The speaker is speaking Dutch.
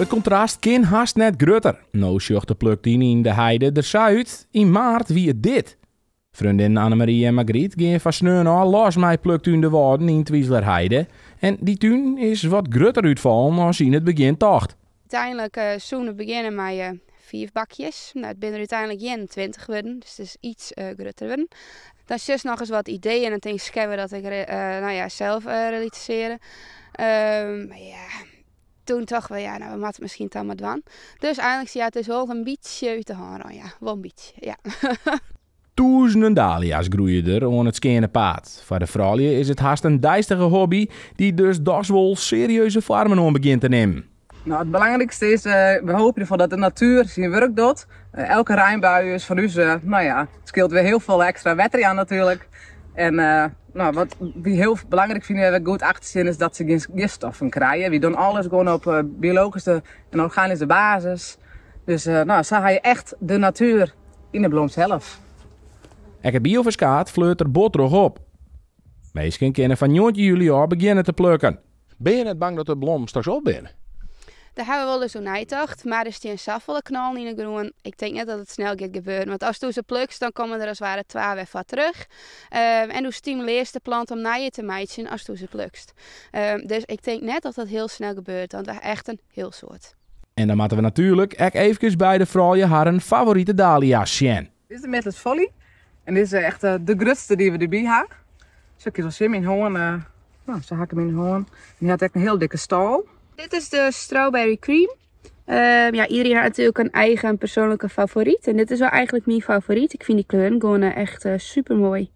Het contrast kan haast net grutter. Nou sjocht de pluktuin in de heide er uit. In maart wie het dit. Vriendin Annemarie en Margriet gaan van sneun al los met pluktuin de Waarden in Twieslerheide. En die tuin is wat grutter uitvallen als in het begin tocht. Uiteindelijk zoenen beginnen met 4 bakjes. Nou, het zijn er uiteindelijk 21 geworden, dus het is iets grutter geworden. Dan is nog eens wat ideeën en dan denk ik dat ik zelf realiseren. Maar ja, toen toch wel, ja, nou, we moeten misschien dan maar doen. Dus eigenlijk, ja, het is wel een beetje uit de hand, ja, wel een beetje, ja. Duizenden dahlia's groeien er aan het skene paad. Voor de vrouwen is het haast een dijstige hobby die dus dags wel serieuze vormen om begint te nemen. Nou, het belangrijkste is, we hopen ervoor dat de natuur zijn werk doet. Elke regenbui is voor ons, het scheelt weer heel veel extra water aan natuurlijk. En wat we heel belangrijk vinden, we goed achterzien, is dat ze geen gifstoffen krijgen. We doen alles gewoon op biologische en organische basis. Dus zo ga je echt de natuur in de bloem zelf. Het bioverskaat vleurt er bot terug op. Meesten kunnen van 9 juli al beginnen te plukken. Ben je net bang dat de bloem straks op bent? Daar hebben we wel eens een uitdacht, maar er is die een safele knal in de groen. Ik denk niet dat het snel gaat gebeuren, want als je ze plukt, dan komen er als het ware 2 weer van terug. En hoe stimuleert de plant om naar je te matchen als je ze plukt. Dus ik denk net dat dat heel snel gebeurt, want dat is echt een heel soort. En dan moeten we natuurlijk ook even bij de vrouwen haar favoriete dahlia's zien. Dit is de Medless Folly. En dit is echt de grootste die we erbij hebben. Zo kun je zo zien in hoorn. Zo hak ik hem in hoorn. En die had echt een heel dikke stal. Dit is de Strawberry Cream. Iedereen heeft natuurlijk een eigen persoonlijke favoriet. En dit is wel eigenlijk mijn favoriet. Ik vind die kleuren gewoon echt super mooi.